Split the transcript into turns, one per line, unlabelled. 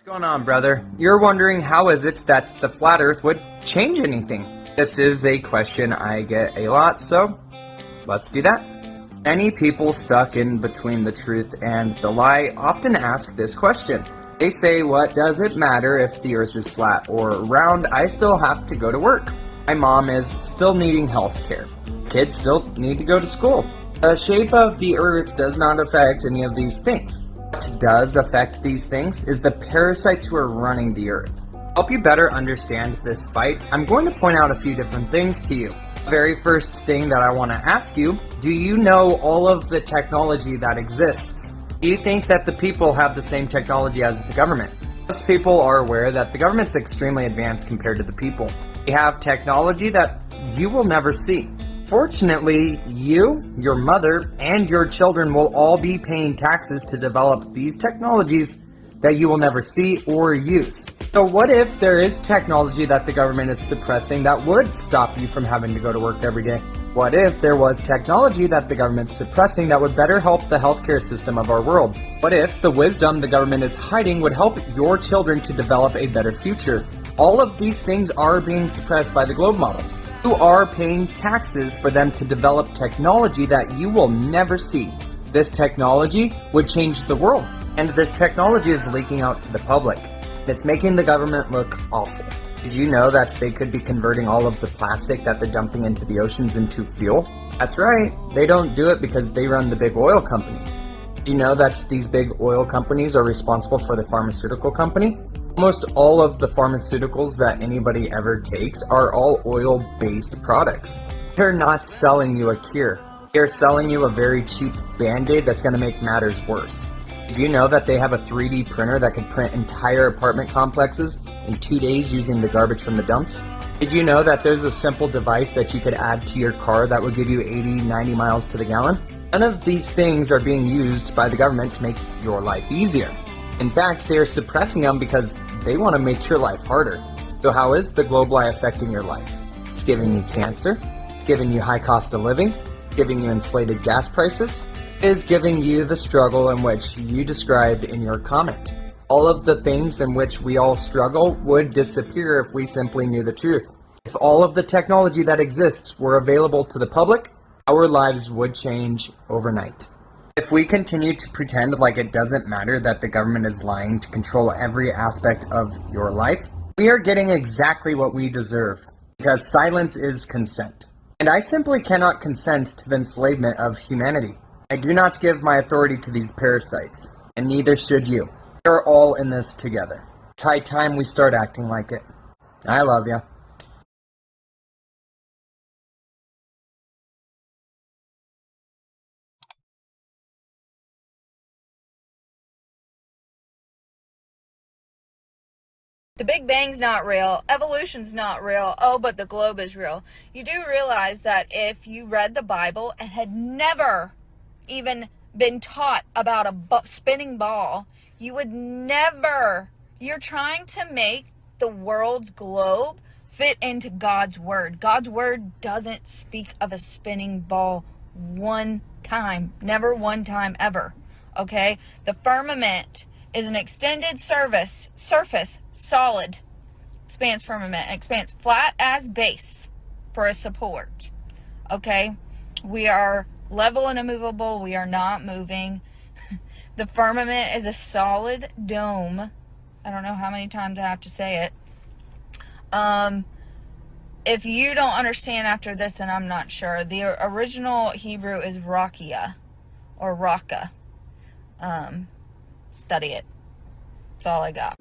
What's going on, brother? You're wondering how is it that the flat earth would change anything? This is a question I get a lot, so let's do that. Many people stuck in between the truth and the lie often ask this question. They say, what does it matter if the earth is flat or round? I still have to go to work. My mom is still needing health care. Kids still need to go to school. The shape of the earth does not affect any of these things. What does affect these things is the parasites who are running the earth. To help you better understand this fight, I'm going to point out a few different things to you. The very first thing that I want to ask you, do you know all of the technology that exists? Do you think that the people have the same technology as the government? Most people are aware that the government's extremely advanced compared to the people. They have technology that you will never see. Fortunately, you, your mother, and your children will all be paying taxes to develop these technologies that you will never see or use. So what if there is technology that the government is suppressing that would stop you from having to go to work every day? What if there was technology that the government's suppressing that would better help the healthcare system of our world? What if the wisdom the government is hiding would help your children to develop a better future? All of these things are being suppressed by the globe model. You are paying taxes for them to develop technology that you will never see. This technology would change the world, and this technology is leaking out to the public. It's making the government look awful. Did you know that they could be converting all of the plastic that they're dumping into the oceans into fuel? That's right, they don't do it because they run the big oil companies. Did you know that these big oil companies are responsible for the pharmaceutical company? Almost all of the pharmaceuticals that anybody ever takes are all oil-based products. They're not selling you a cure. They're selling you a very cheap band-aid that's going to make matters worse. Did you know that they have a 3D printer that could print entire apartment complexes in 2 days using the garbage from the dumps? Did you know that there's a simple device that you could add to your car that would give you 80, 90 miles to the gallon? None of these things are being used by the government to make your life easier. In fact, they are suppressing them because they want to make your life harder. So how is the globe lie affecting your life? It's giving you cancer, it's giving you high cost of living, it's giving you inflated gas prices, it is giving you the struggle in which you described in your comment. All of the things in which we all struggle would disappear if we simply knew the truth. If all of the technology that exists were available to the public, our lives would change overnight. If we continue to pretend like it doesn't matter that the government is lying to control every aspect of your life, we are getting exactly what we deserve, because silence is consent. And I simply cannot consent to the enslavement of humanity. I do not give my authority to these parasites, and neither should you. We are all in this together. It's high time we start acting like it. I love ya.
The Big Bang's not real. Evolution's not real. Oh, but the globe is real. You do realize that if you read the Bible and had never even been taught about a spinning ball, you would never. You're trying to make the world's globe fit into God's word. God's word doesn't speak of a spinning ball one time. Never one time ever. Okay? The firmament is an extended surface, solid, expanse firmament, expanse flat as base for a support. Okay? We are level and immovable. We are not moving. The firmament is a solid dome. I don't know how many times I have to say it. If you don't understand after this, then I'm not sure. The original Hebrew is rakia or raka. Study it. That's all I got.